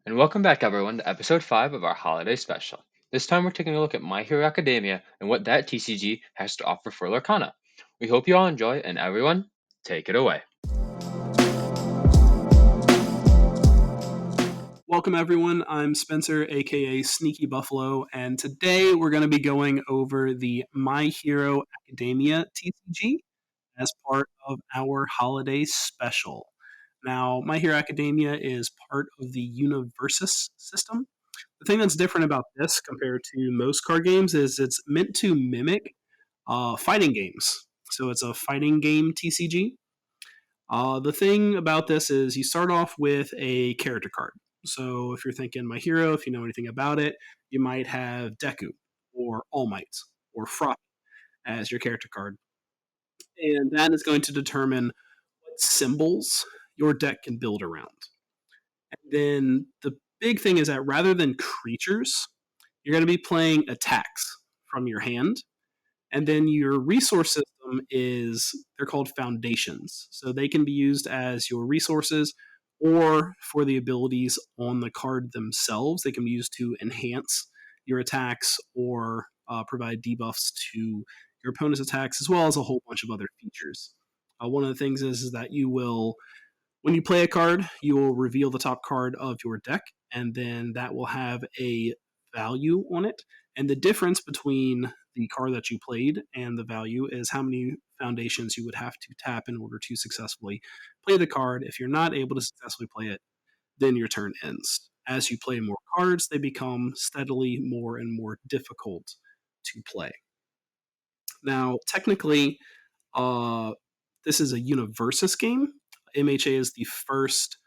and welcome back everyone to episode 5 of our holiday special. This time we're taking a look at My Hero Academia and what that TCG has to offer for Lorcana. We hope you all enjoy, and everyone, take it away. Welcome everyone, I'm Spencer, aka Sneaky Buffalo, and today we're going to be going over the My Hero Academia TCG as part of our holiday special. Now, My Hero Academia is part of the Universus system. The thing that's different about this compared to most card games is it's meant to mimic fighting games. So it's a fighting game TCG. The thing about this is you start off with a character card. So if you're thinking My Hero, if you know anything about it, you might have Deku or All Might or Frot as your character card. And that is going to determine what symbols your deck can build around. And then the big thing is that rather than creatures, you're going to be playing attacks from your hand. And then your resource system they're called foundations. So they can be used as your resources or for the abilities on the card themselves. They can be used to enhance your attacks or provide debuffs to your opponent's attacks, as well as a whole bunch of other features. One of the things is that when you play a card, you will reveal the top card of your deck, and then that will have a value on it. And the difference between the card that you played and the value is how many foundations you would have to tap in order to successfully play the card. If you're not able to successfully play it, then your turn ends. As you play more cards, they become steadily more and more difficult to play. Now, technically, this is a Universus game. MHA is the first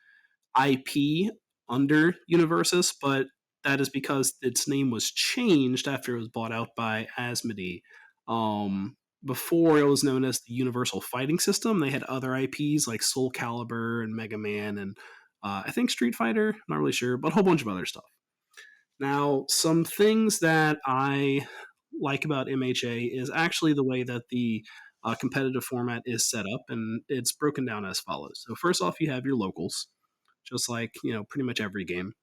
IP under Universus, but that is because its name was changed after it was bought out by Asmodee. Before it was known as the Universal Fighting System, they had other IPs like Soul Calibur and Mega Man and I think Street Fighter, not really sure, but a whole bunch of other stuff. Now, some things that I like about MHA is actually the way that the competitive format is set up, and it's broken down as follows. So first off, you have your locals, just like pretty much every game.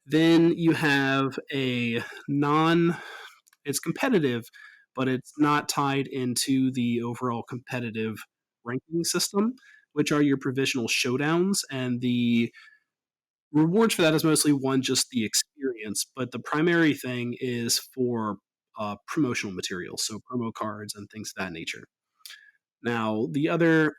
Then you have a it's competitive, but it's not tied into the overall competitive ranking system, which are your provisional showdowns. And the rewards for that is mostly one, just the experience, but the primary thing is for promotional materials, so promo cards and things of that nature. Now, the other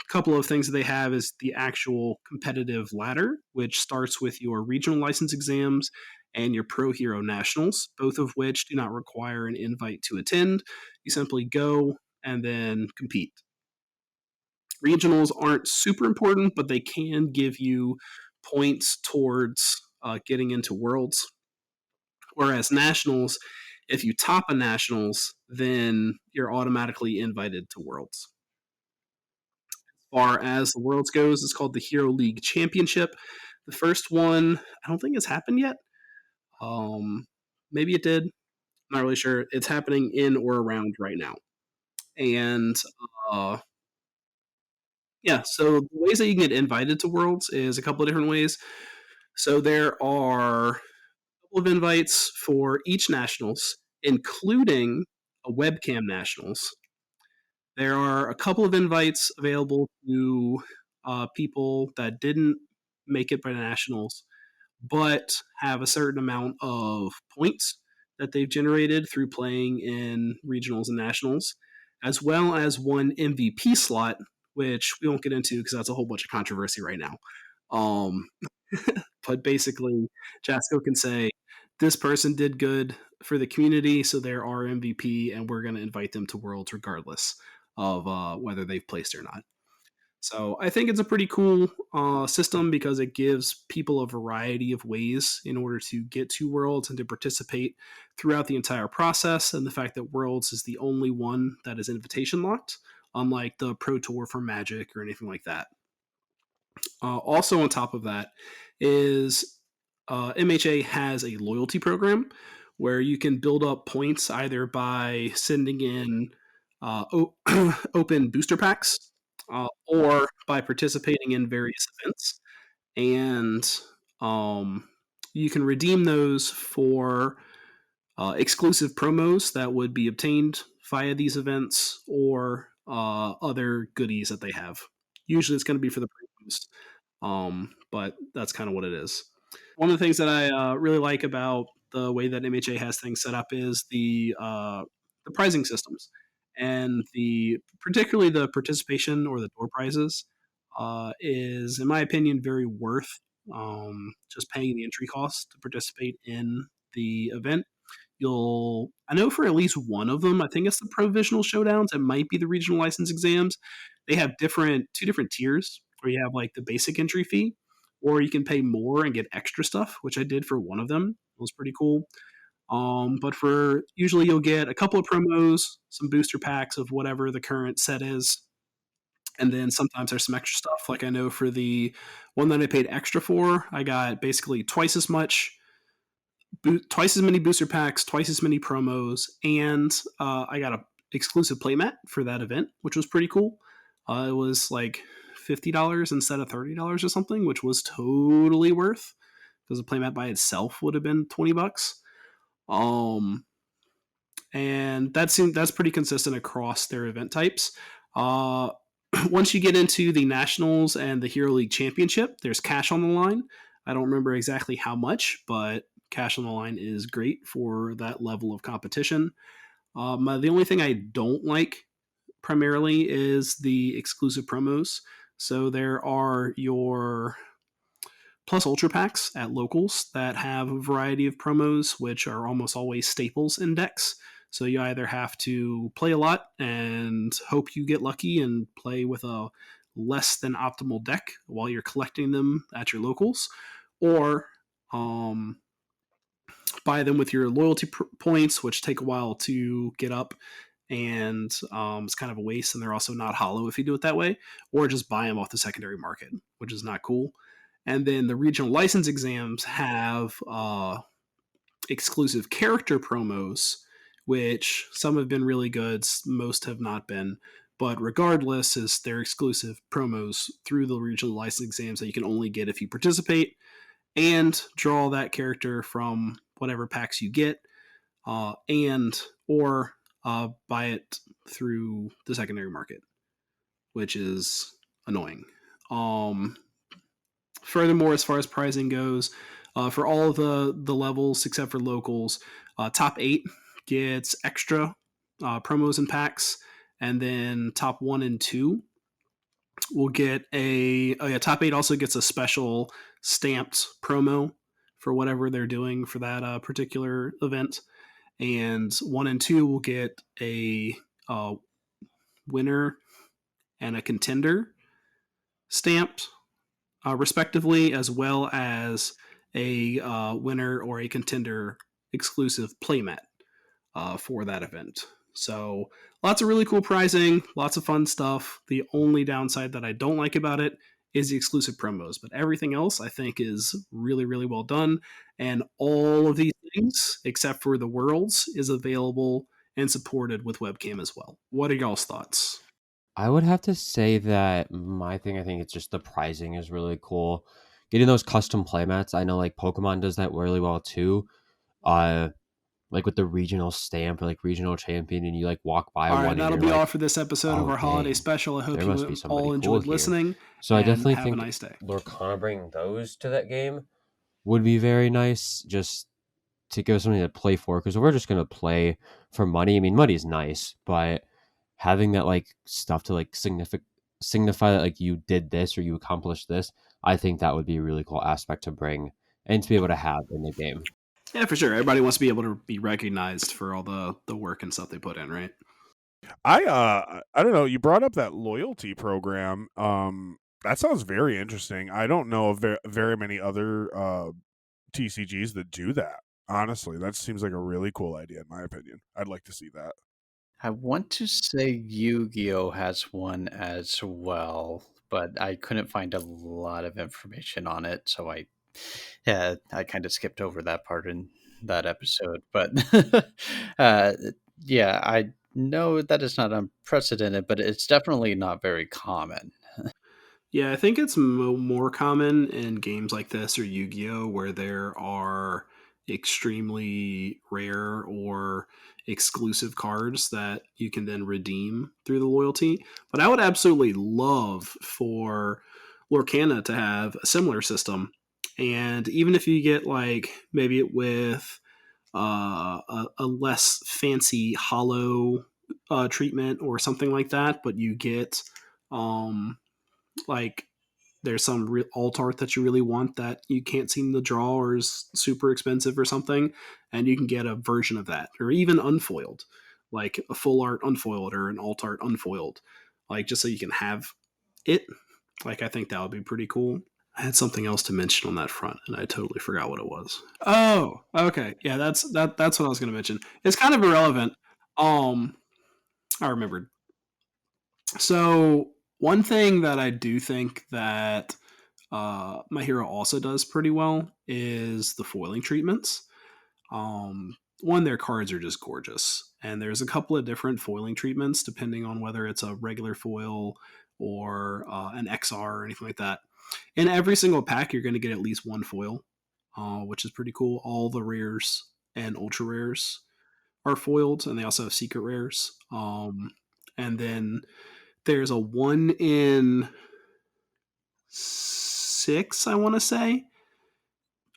couple of things that they have is the actual competitive ladder, which starts with your regional license exams and your Pro Hero Nationals, both of which do not require an invite to attend. You simply go and then compete. Regionals aren't super important, but they can give you points towards getting into Worlds. Whereas Nationals, if you top a Nationals, then you're automatically invited to Worlds. As far as the Worlds goes, it's called the Hero League Championship. The first one, I don't think it's happened yet. Maybe it did. Not really sure. It's happening in or around right now. And so the ways that you can get invited to Worlds is a couple of different ways. So there are a couple of invites for each Nationals, including a webcam Nationals. There are a couple of invites available to people that didn't make it by the Nationals, but have a certain amount of points that they've generated through playing in regionals and nationals, as well as one MVP slot, which we won't get into because that's a whole bunch of controversy right now. But basically, Jasco can say, this person did good for the community, so they're our MVP, and we're going to invite them to Worlds regardless of whether they've placed or not. So I think it's a pretty cool system because it gives people a variety of ways in order to get to Worlds and to participate throughout the entire process. And the fact that Worlds is the only one that is invitation locked, unlike the Pro Tour for Magic or anything like that. Also on top of that is MHA has a loyalty program where you can build up points either by sending in open booster packs or by participating in various events. and um, you can redeem those for exclusive promos that would be obtained via these events or other goodies that they have. Usually, it's going to be for the promos, but that's kind of what it is. One of the things that I really like about the way that MHA has things set up is the pricing systems, and the particularly the participation or the door prizes is, in my opinion, very worth just paying the entry cost to participate in the event. I know for at least one of them, I think it's the provisional showdowns. It might be the regional license exams. They have two different tiers where you have like the basic entry fee, or you can pay more and get extra stuff, which I did for one of them. It was pretty cool. But for usually you'll get a couple of promos, some booster packs of whatever the current set is, and then sometimes there's some extra stuff. Like I know for the one that I paid extra for, I got basically twice as many booster packs, twice as many promos, and I got a exclusive playmat for that event, which was pretty cool. It was like $50 instead of $30 or something, which was totally worth because the playmat by itself would have been $20. Um, and that's pretty consistent across their event types. Uh, Once you get into the nationals and the Hero League Championship, there's cash on the line. I don't remember exactly how much, but cash on the line is great for that level of competition. The only thing I don't like primarily is the exclusive promos. So there are your plus ultra packs at locals that have a variety of promos, which are almost always staples in decks. So you either have to play a lot and hope you get lucky and play with a less than optimal deck while you're collecting them at your locals, or um, buy them with your loyalty points, which take a while to get up, and it's kind of a waste. And they're also not hollow if you do it that way, or just buy them off the secondary market, which is not cool. And then the regional license exams have exclusive character promos, which some have been really good, most have not been. But regardless, is they're exclusive promos through the regional license exams that you can only get if you participate and draw that character from whatever packs you get, and or buy it through the secondary market, which is annoying. Um, Furthermore, as far as pricing goes, for all of the levels except for locals, top 8 gets extra promos and packs, and then top 1 and 2 will get top 8 also gets a special stamped promo for whatever they're doing for that particular event, and 1 and 2 will get a uh, winner and a contender stamped respectively, as well as a winner or a contender exclusive playmat for that event. So lots of really cool pricing, lots of fun stuff. The only downside that I don't like about it is the exclusive promos, but everything else I think is really, really well done. And all of these things, except for the worlds, is available and supported with webcam as well. What are y'all's thoughts? I would have to say that my thing, I think it's just the pricing is really cool. Getting those custom playmats, I know like Pokemon does that really well too. Uh, like with the regional stamp or like regional champion, and you like walk by All right, one and that'll you're be all like, for this episode of oh our holiday dang, special. I hope there must be you all somebody cool enjoyed here. listening So I and definitely have a think nice day. Lorcana bringing those to that game would be very nice. Just to give us something to play for, because we're just gonna play for money. I mean, money's nice, but having that like stuff to like signify that like you did this or you accomplished this, I think that would be a really cool aspect to bring and to be able to have in the game. Yeah, for sure. Everybody wants to be able to be recognized for all the work and stuff they put in, right? I don't know. You brought up that loyalty program. That sounds very interesting. I don't know of very many other TCGs that do that. Honestly, that seems like a really cool idea, in my opinion. I'd like to see that. I want to say Yu-Gi-Oh has one as well, but I couldn't find a lot of information on it, so I kind of skipped over that part in that episode. But uh, yeah, I know that is not unprecedented, but it's definitely not very common. Yeah, I think it's more common in games like this or Yu-Gi-Oh, where there are extremely rare or exclusive cards that you can then redeem through the loyalty. But I would absolutely love for Lorcana to have a similar system. And even if you get like maybe it with a less fancy hollow treatment or something like that, but you get um, like there's some alt art that you really want that you can't seem to draw or is super expensive or something, and you can get a version of that, or even unfoiled, like a full art unfoiled or an alt art unfoiled, like just so you can have it. Like I think that would be pretty cool. I had something else to mention on that front, and I totally forgot what it was. Oh, okay, yeah, that's what I was going to mention. It's kind of irrelevant. Um, I remembered. So one thing that I do think that My Hero also does pretty well is the foiling treatments. One, their cards are just gorgeous, and there's a couple of different foiling treatments depending on whether it's a regular foil or an XR or anything like that. In every single pack, you're going to get at least one foil, which is pretty cool. All the rares and ultra rares are foiled, and they also have secret rares. And then there's a 1 in 6, I want to say,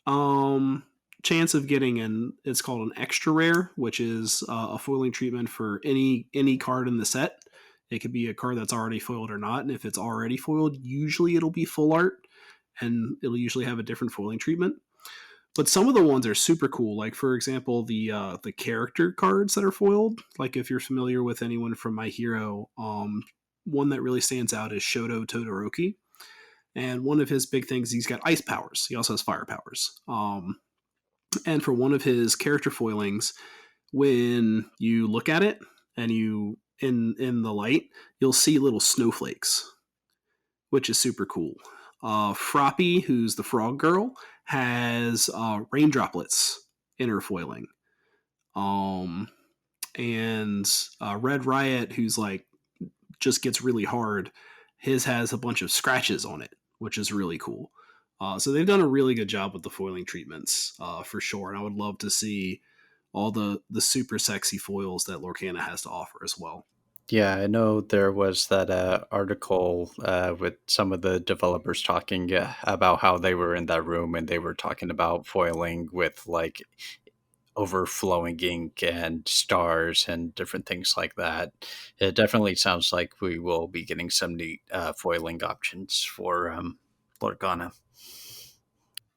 um, chance of getting an it's called an extra rare, which is a foiling treatment for any card in the set. It could be a card that's already foiled or not, and if it's already foiled, usually it'll be full art, and it'll usually have a different foiling treatment. But some of the ones are super cool. Like for example, the character cards that are foiled. Like if you're familiar with anyone from My Hero, one that really stands out is Shoto Todoroki. And one of his big things, he's got ice powers. He also has fire powers. And for one of his character foilings, when you look at it and you in the light, you'll see little snowflakes, which is super cool. Froppy, who's the frog girl, has rain droplets in her foiling. Um, and Red Riot, who's like just gets really hard, his has a bunch of scratches on it, which is really cool. So they've done a really good job with the foiling treatments for sure, and I would love to see all the super sexy foils that Lorcana has to offer as well. Yeah, I know there was that article with some of the developers talking about how they were in that room and they were talking about foiling with like overflowing ink and stars and different things like that. It definitely sounds like we will be getting some neat foiling options for Lorcana.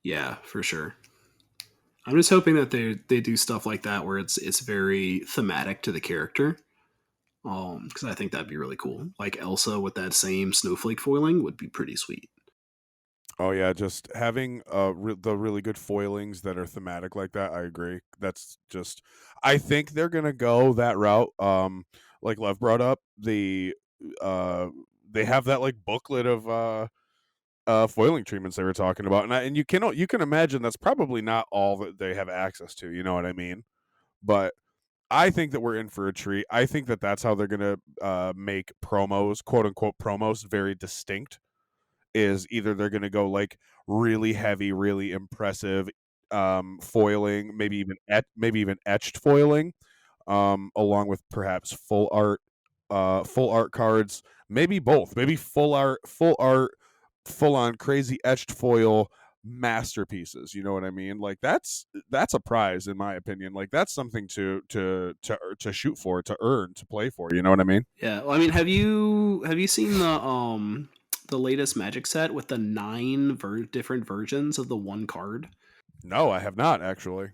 Yeah, for sure. I'm just hoping that they do stuff like that where it's very thematic to the character. Because I think that'd be really cool. Like Elsa with that same snowflake foiling would be pretty sweet. Oh yeah, just having the really good foilings that are thematic like that. I agree. That's just. I think they're gonna go that route. Like Lev brought up, uh they have that like booklet of foiling treatments they were talking about, and you can imagine that's probably not all that they have access to. You know what I mean? But I think that we're in for a treat. I think that that's how they're gonna make promos, quote unquote promos, very distinct. Is either they're going to go like really heavy, really impressive foiling, maybe even etched foiling, along with perhaps full art cards, maybe both, maybe full art, full on crazy etched foil masterpieces. You know what I mean? Like that's a prize in my opinion. Like that's something to shoot for, to earn, to play for. You know what I mean? Yeah, well, I mean, have you seen the latest Magic set with the 9 different versions of the one card? No, I have not actually.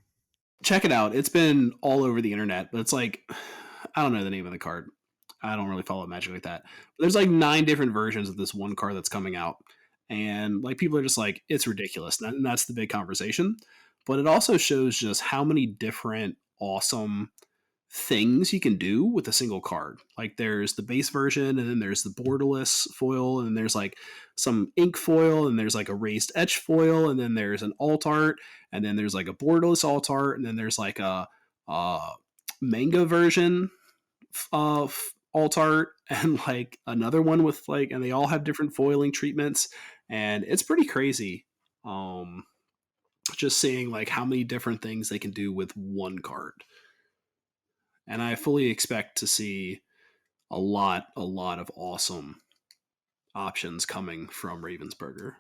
Check it out. It's been all over the internet, but it's like I don't know the name of the card. I don't really follow Magic like that. But there's like 9 different versions of this one card that's coming out, and like people are just like it's ridiculous, and that's the big conversation. But it also shows just how many different awesome things you can do with a single card. Like there's the base version, and then there's the borderless foil, and there's like some ink foil, and there's like a raised etch foil, and then there's an alt art, and then there's like a borderless alt art, and then there's like a manga version of alt art and like another one with like, and they all have different foiling treatments, and it's pretty crazy. Just seeing like how many different things they can do with one card, and I fully expect to see a lot of awesome options coming from Ravensburger.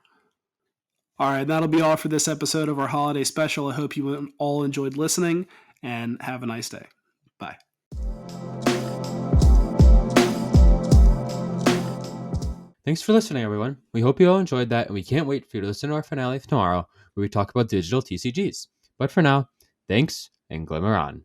All right, that'll be all for this episode of our holiday special. I hope you all enjoyed listening, and have a nice day. Bye. Thanks for listening, everyone. We hope you all enjoyed that, and we can't wait for you to listen to our finale tomorrow, where we talk about digital TCGs. But for now, thanks, and glimmer on.